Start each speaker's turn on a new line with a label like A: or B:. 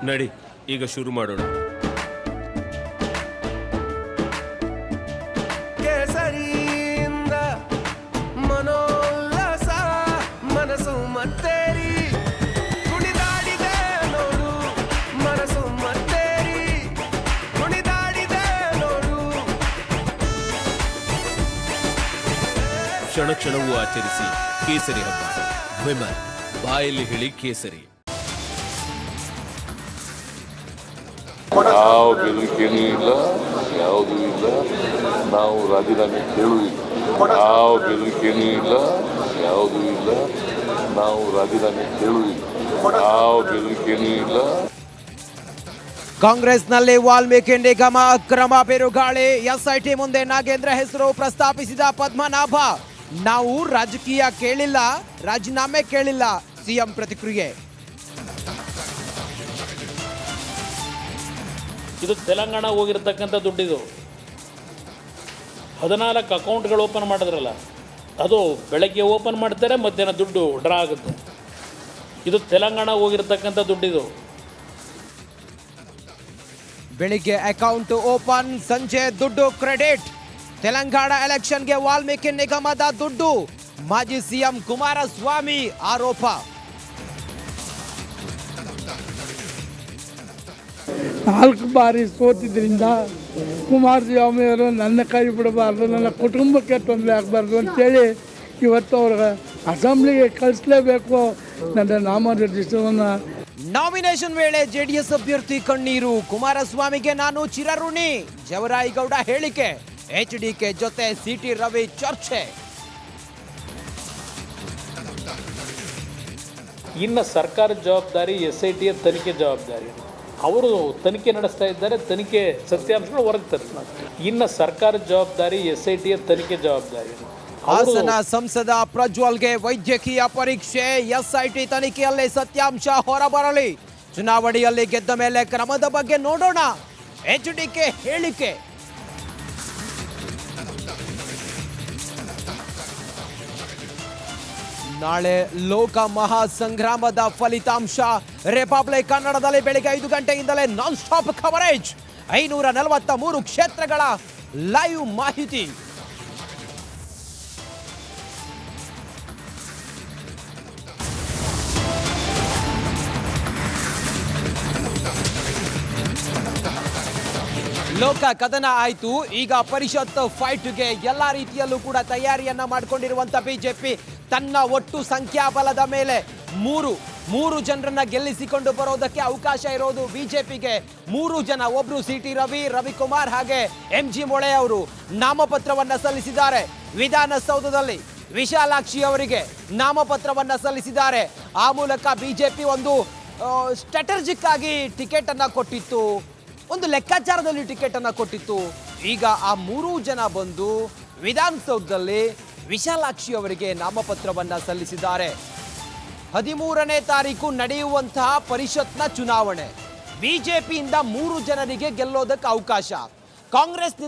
A: ನಡಿ ಈಗ ಶುರು ಮಾಡೋಣ. ಕೇಸರಿಯಿಂದ ಮನೋಲ್ಲಾಸ ಮನಸ್ಸು ಮತ್ತೇರಿ ಕುಣಿದಾಡಿದೆ ನೋಡು, ಮನಸ್ಸು ಮತ್ತೇರಿ ಕುಣಿದಾಡಿದೆ ನೋಡು. ಕ್ಷಣ ಕ್ಷಣವೂ ಆಚರಿಸಿ ಕೇಸರಿ ಹಬ್ಬ. ವಿಮಲ್ ಬಾಯಲ್ಲಿ ಹೇಳಿ ಕೇಸರಿ.
B: ಯಾವ ಬೆದರಿಕೆನೂ ಇಲ್ಲ, ಯಾವುದೂ ಇಲ್ಲ. ನಾವು ರಾಜೀನಾಮೆ ಕೇಳುವುದಿಲ್ಲ. ಯಾವ ಬೆದರಿಕೆನೂ ಇಲ್ಲ, ಯಾವುದೂ ಇಲ್ಲ. ನಾವು ರಾಜೀನಾಮೆ ಕೇಳುವುದಿಲ್ಲ. ಯಾವ ಬೆದರಿಕೆನೂ ಇಲ್ಲ.
C: ಕಾಂಗ್ರೆಸ್ನಲ್ಲಿ ವಾಲ್ಮೀಕಿ ನಿಗಮ ಅಕ್ರಮ ಬಿರುಗಾಳಿ. ಎಸ್ಐಟಿ ಮುಂದೆ ನಾಗೇಂದ್ರ ಹೆಸರು ಪ್ರಸ್ತಾಪಿಸಿದ ಪದ್ಮನಾಭ. ನಾವು ರಾಜಕೀಯ ಕೇಳಿಲ್ಲ, ರಾಜೀನಾಮೆ ಕೇಳಿಲ್ಲ. ಸಿಎಂ ಪ್ರತಿಕ್ರಿಯೆ.
D: ಇದು ತೆಲಂಗಾಣ ಹೋಗಿರ್ತಕ್ಕಂಥ ದುಡ್ಡಿದು. 14 ಅಕೌಂಟ್ಗಳು ಓಪನ್ ಮಾಡಿದ್ರಲ್ಲ, ಅದು ಬೆಳಗ್ಗೆ ಓಪನ್ ಮಾಡ್ತಾರೆ, ಮಧ್ಯಾಹ್ನ ದುಡ್ಡು ಡ್ರಾ ಆಗುತ್ತೆ. ಇದು ತೆಲಂಗಾಣ ಹೋಗಿರ್ತಕ್ಕಂಥ ದುಡ್ಡಿದು.
C: ಬೆಳಿಗ್ಗೆ ಅಕೌಂಟ್ ಓಪನ್, ಸಂಜೆ ದುಡ್ಡು ಕ್ರೆಡಿಟ್. ತೆಲಂಗಾಣ ಎಲೆಕ್ಷನ್ಗೆ ವಾಲ್ಮೀಕಿ ನಿಗಮದ ದುಡ್ಡು. ಮಾಜಿ ಸಿಎಂ ಕುಮಾರಸ್ವಾಮಿ ಆರೋಪ.
E: 4 ಬಾರಿ ಸೋತಿದ್ದರಿಂದ ಕುಮಾರಸ್ವಾಮಿಯವರು ನನ್ನ ಕೈ ಬಿಡಬಾರ್ದು, ನನ್ನ ಕುಟುಂಬಕ್ಕೆ ತೊಂದರೆ ಆಗಬಾರ್ದು ಅಂತೇಳಿ ಇವತ್ತು ಅವ್ರಿಗೆ ಅಸೆಂಬ್ಲಿಗೆ ಕಳಿಸ್ಲೇಬೇಕು ನನ್ನ ನಾಮನಿರ್ದೇಶನವನ್ನು.
C: ನಾಮಿನೇಷನ್ ವೇಳೆ ಜೆಡಿಎಸ್ ಅಭ್ಯರ್ಥಿ ಕಣ್ಣೀರು. ಕುಮಾರಸ್ವಾಮಿಗೆ ನಾನು ಚಿರಋಣಿ. ಜವರಾಯಿಗೌಡ ಹೇಳಿಕೆ. ಎಚ್ಡಿಕೆ ಜೊತೆ ಸಿಟಿ ರವಿ ಚರ್ಚೆ.
D: ಇನ್ನು ಸರ್ಕಾರದ ಜವಾಬ್ದಾರಿ SITಯ ತನಿಖೆ ಜವಾಬ್ದಾರಿ. ಅವರು ತನಿಖೆ ನಡೆಸ್ತಾ ಇದ್ದಾರೆ, ತನಿಖೆ ಸತ್ಯಾಂಶಗಳು ಹೊರಗೆ ತರ್ತಾರೆ. ಇನ್ನು ಸರ್ಕಾರದ ಜವಾಬ್ದಾರಿ SITಯ ತನಿಖೆ ಜವಾಬ್ದಾರಿ.
C: ಹಾಸನ ಸಂಸದ ಪ್ರಜ್ವಲ್ಗೆ ವೈದ್ಯಕೀಯ ಪರೀಕ್ಷೆ. SIT ತನಿಖೆಯಲ್ಲಿ ಸತ್ಯಾಂಶ ಹೊರಬರಲಿ. ಚುನಾವಣೆಯಲ್ಲಿ ಗೆದ್ದ ಮೇಲೆ ಕ್ರಮದ ಬಗ್ಗೆ ನೋಡೋಣ. ಎಚ್ಡಿಕೆ ಹೇಳಿಕೆ. ನಾಳೆ ಲೋಕ ಮಹಾಸಂಗ್ರಾಮದ ಫಲಿತಾಂಶ. ರಿಪಬ್ಲಿಕ್ ಕನ್ನಡದಲ್ಲಿ ಬೆಳಿಗ್ಗೆ 5 ಗಂಟೆಯಿಂದಲೇ ನಾನ್ ಸ್ಟಾಪ್ ಕವರೇಜ್. 543 ಕ್ಷೇತ್ರಗಳ ಲೈವ್ ಮಾಹಿತಿ. ಲೋಕ ಕದನ ಆಯ್ತು. ಈಗ ಪರಿಷತ್ ಫೈಟ್ಗೆ ಎಲ್ಲಾ ರೀತಿಯಲ್ಲೂ ಕೂಡ ತಯಾರಿಯನ್ನ ಮಾಡಿಕೊಂಡಿರುವಂತ ಬಿಜೆಪಿ ತನ್ನ ಒಟ್ಟು ಸಂಖ್ಯಾಬಲದ ಮೇಲೆ ಮೂರು ಜನರನ್ನ ಗೆಲ್ಲಿಸಿಕೊಂಡು ಬರೋದಕ್ಕೆ ಅವಕಾಶ ಇರೋದು ಬಿಜೆಪಿಗೆ. 3 ಜನ, ಒಬ್ರು ಸಿಟಿ ರವಿ, ರವಿಕುಮಾರ್ ಹಾಗೆ MG ಮೊಳೆ ಅವರು ನಾಮಪತ್ರವನ್ನ ಸಲ್ಲಿಸಿದ್ದಾರೆ. ವಿಧಾನಸೌಧದಲ್ಲಿ ವಿಶಾಲಾಕ್ಷಿ ಅವರಿಗೆ ನಾಮಪತ್ರವನ್ನ ಸಲ್ಲಿಸಿದ್ದಾರೆ. ಆ ಮೂಲಕ ಬಿಜೆಪಿ ಒಂದು ಸ್ಟ್ರಾಟಜಿಕ್ ಆಗಿ ಟಿಕೆಟ್ ಅನ್ನ ಕೊಟ್ಟಿತ್ತು, ಒಂದು ಲೆಕ್ಕಾಚಾರದಲ್ಲಿ ಟಿಕೆಟ್ ಅನ್ನ ಕೊಟ್ಟಿತ್ತು. ಈಗ ಆ 3 ಜನ ಬಂದು ವಿಧಾನಸೌಧದಲ್ಲಿ ವಿಶಾಲಾಕ್ಷಿ ಅವರಿಗೆ ನಾಮಪತ್ರವನ್ನ ಸಲ್ಲಿಸಿದ್ದಾರೆ. 13ನೇ ತಾರೀಕು ನಡೆಯುವಂತಹ ಪರಿಷತ್ನ ಚುನಾವಣೆ. ಬಿಜೆಪಿಯಿಂದ 3 ಜನರಿಗೆ ಗೆಲ್ಲೋದಕ್ಕೆ ಅವಕಾಶ. ಕಾಂಗ್ರೆಸ್